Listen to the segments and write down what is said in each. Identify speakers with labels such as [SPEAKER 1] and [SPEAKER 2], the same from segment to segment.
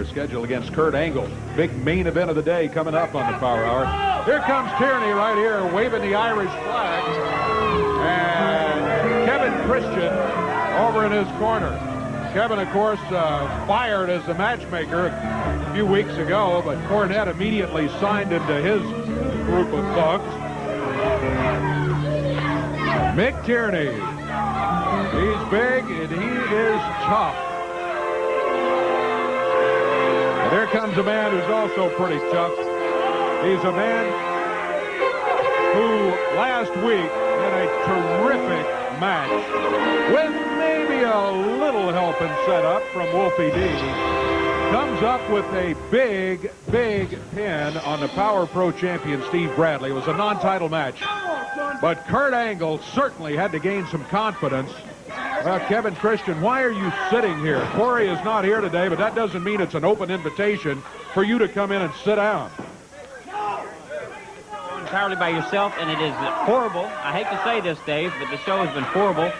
[SPEAKER 1] Schedule against Kurt Angle. Big main event of the day coming up on the Power Hour. Here comes Tierney right here waving the Irish flag. And Kevin Christian over in his corner. Kevin, of course, fired as the matchmaker a few weeks ago, but Cornette immediately signed into his group of thugs. Mick Tierney. He's big and he is tough. And here comes a man who's also pretty tough. He's a man who last week had a terrific match with maybe a little help and setup from Wolfie D. Comes up with a big pin on the Power Pro champion Steve Bradley. It was a non-title match. But Kurt Angle certainly had to gain some confidence. Kevin Christian, why are you sitting here? Corey is not here today, but that doesn't mean it's an open invitation for you to come in and sit down.
[SPEAKER 2] Entirely by yourself, and it is horrible. I hate to say this, Dave, but the show has been horrible.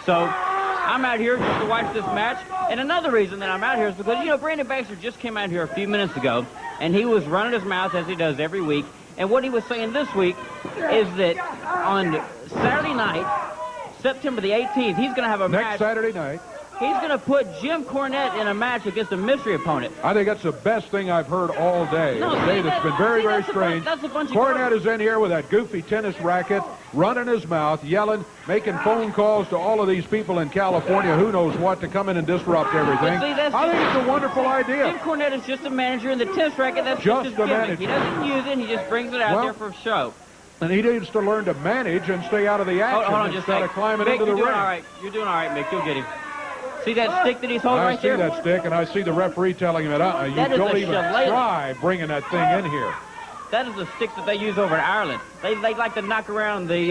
[SPEAKER 2] So I'm out here just to watch this match. And another reason that I'm out here is because, you know, Brandon Baxter just came out here a few minutes ago, and he was running his mouth as he does every week. And what he was saying this week is that on Saturday night, September the 18th, he's going to have a match.
[SPEAKER 1] Next Saturday night.
[SPEAKER 2] He's going to put Jim Cornette in a match against a mystery opponent.
[SPEAKER 1] I think that's the best thing I've heard all day.
[SPEAKER 2] No,
[SPEAKER 1] a day that's been very strange.
[SPEAKER 2] That's a bunch of
[SPEAKER 1] Cornette is in here with that goofy tennis racket, running his mouth, yelling, making phone calls to all of these people in California, who knows what, to come in and disrupt everything.
[SPEAKER 2] See,
[SPEAKER 1] I think it's a wonderful idea.
[SPEAKER 2] Jim Cornette is just a manager in the tennis racket. That's just his
[SPEAKER 1] a
[SPEAKER 2] gimmick.
[SPEAKER 1] manager.
[SPEAKER 2] He doesn't use it. He just brings it out there for show.
[SPEAKER 1] And he needs to learn to manage and stay out of the action
[SPEAKER 2] Hold on,
[SPEAKER 1] instead of climbing
[SPEAKER 2] Mick,
[SPEAKER 1] into the ring.
[SPEAKER 2] All right. You're doing all right, Mick. You'll get him. See that stick that he's holding right there?
[SPEAKER 1] I see that stick, and I see the referee telling him that you don't even try bringing that thing in here.
[SPEAKER 2] That is the stick that they use over in Ireland. They like to knock around the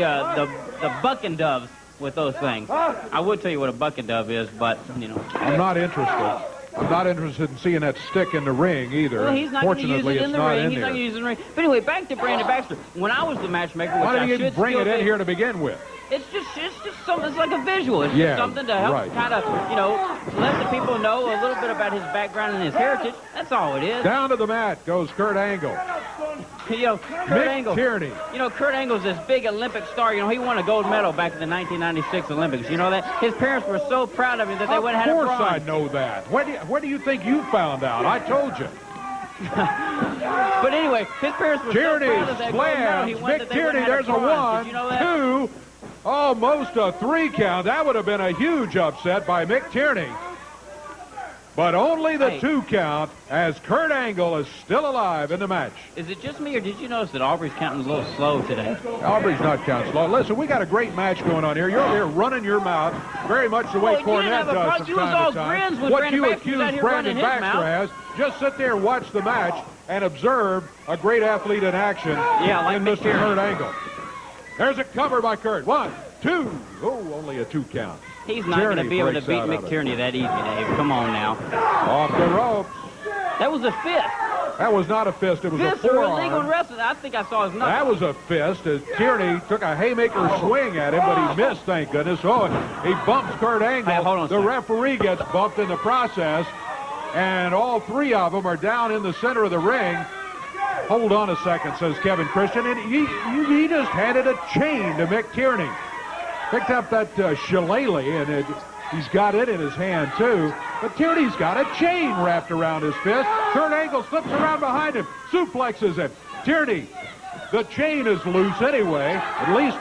[SPEAKER 2] bucking doves with those things. I would tell you what a bucking dove is, but, you know.
[SPEAKER 1] I'm not interested. I'm not interested in seeing that stick in the ring either.
[SPEAKER 2] Well, he's not going to use it in the ring. He's not going to use it in the ring. But anyway, back to Brandon Baxter. When I was the matchmaker, which
[SPEAKER 1] why
[SPEAKER 2] I
[SPEAKER 1] didn't you
[SPEAKER 2] should
[SPEAKER 1] bring it in
[SPEAKER 2] be,
[SPEAKER 1] here to begin with?
[SPEAKER 2] It's just something. It's like a visual. It's just something to help kind of, you know, let the people know a little bit about his background and his heritage. That's all it is.
[SPEAKER 1] Down to the mat goes Kurt Angle.
[SPEAKER 2] You know, Kurt Angle.
[SPEAKER 1] Tierney.
[SPEAKER 2] You know, Kurt Angle's this big Olympic star. You know, he won a gold medal back in the 1996 Olympics. You know that? His parents were so proud of him that they went and had a bronze.
[SPEAKER 1] Of course I know that. Where do you think you found out? I told you.
[SPEAKER 2] But anyway, his parents were so proud of that gold medal. He won
[SPEAKER 1] Mick Tierney, there's a 1,
[SPEAKER 2] Did you know that?
[SPEAKER 1] 2, almost a 3 count. That would have been a huge upset by Mick Tierney. But only the 2 count as Kurt Angle is still alive in the match.
[SPEAKER 2] Is it just me, or did you notice that Aubrey's counting a little slow today?
[SPEAKER 1] Aubrey's not counting slow. Listen, we got a great match going on here. You're over here running your mouth very much the way Cornette does from time to time. What you accuse Brandon Baxter has, just sit there and watch the match and observe a great athlete in action in Mr. Kurt Angle. There's a cover by Kurt. 1, 2. Oh, only a 2 count.
[SPEAKER 2] He's not going to be able to beat Mick Tierney that easy, Dave. Come on now.
[SPEAKER 1] Off the ropes.
[SPEAKER 2] That was a fist.
[SPEAKER 1] That was not a fist. It was a forearm.
[SPEAKER 2] Fists are illegal in wrestling. I think I saw his knuckles.
[SPEAKER 1] That was a fist as Tierney took a haymaker swing at him, but he missed, thank goodness. Oh, he bumps Kurt Angle.
[SPEAKER 2] Hey, hold on
[SPEAKER 1] the referee gets bumped in the process, and all 3 of them are down in the center of the ring. Hold on a second, says Kevin Christian. And he just handed a chain to Mick Tierney. Picked up that shillelagh, and he's got it in his hand, too. But Tierney's got a chain wrapped around his fist. Kurt Angle slips around behind him, suplexes him. Tierney, the chain is loose anyway. At least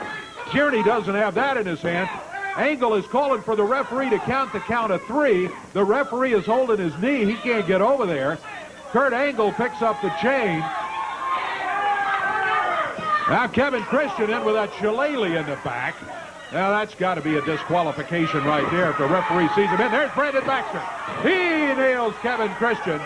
[SPEAKER 1] Tierney doesn't have that in his hand. Angle is calling for the referee to count the count of 3. The referee is holding his knee. He can't get over there. Kurt Angle picks up the chain. Now Kevin Christian in with that shillelagh in the back. Now that's got to be a disqualification right there if the referee sees him in. There's Brandon Baxter. He nails Kevin Christian.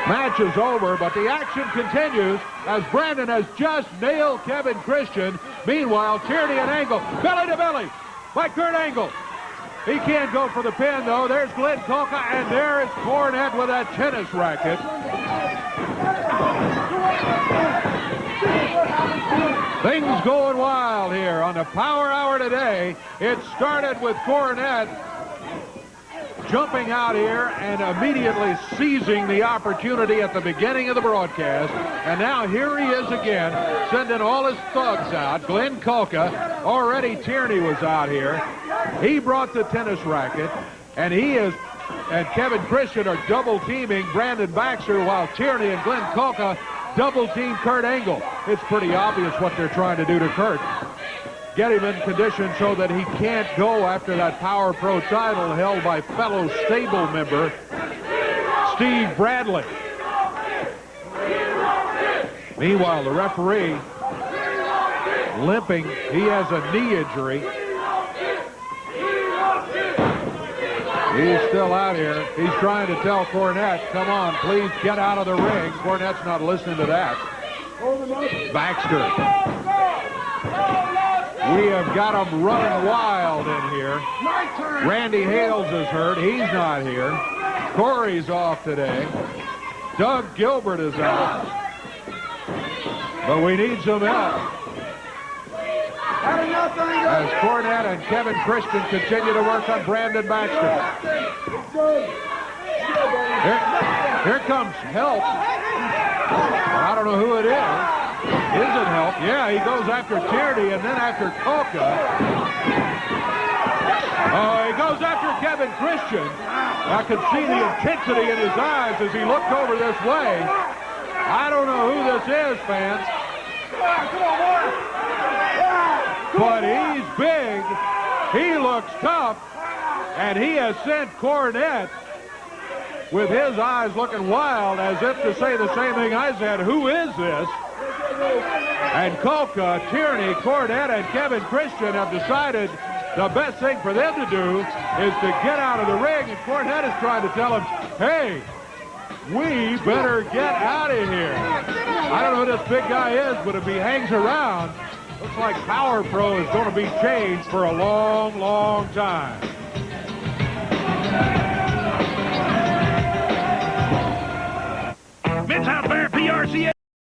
[SPEAKER 1] Match is over, but the action continues as Brandon has just nailed Kevin Christian. Meanwhile, Tierney and Angle, belly to belly by Kurt Angle. He can't go for the pin, though. There's Glenn Colca, and there is Cornette with that tennis racket. Things going wild here on the Power Hour today. It started with Cornette jumping out here and immediately seizing the opportunity at the beginning of the broadcast. And now here he is again, sending all his thugs out. Glenn Kulka, already Tierney was out here. He brought the tennis racket, and Kevin Christian are double-teaming Brandon Baxter, while Tierney and Glenn Kulka double-team Kurt Angle. It's pretty obvious what they're trying to do to Kurt. Get him in condition so that he can't go after that Power Pro title held by fellow stable member Steve Bradley. Meanwhile, the referee limping. He has a knee injury. He's still out here. He's trying to tell Cornette, come on, please get out of the ring. Cornette's not listening to that. Baxter. We have got him running wild in here. Randy Hales is hurt. He's not here. Corey's off today. Doug Gilbert is out. But we need some help as Cornette and Kevin Christian continue to work on Brandon Baxter. Here comes help. I don't know who it is. Is it help? Yeah, he goes after Tierney and then after Kulka. He goes after Kevin Christian. I could see the intensity in his eyes as he looked over this way. I don't know who this is, fans. But he's big. He looks tough. And he has sent Cornette with his eyes looking wild as if to say the same thing I said. Who is this? And Kulka, Tierney, Cornette, and Kevin Christian have decided the best thing for them to do is to get out of the ring. And Cornette is trying to tell him, hey, we better get out of here. I don't know who this big guy is, but if he hangs around, looks like Power Pro is going to be changed for a long, long time.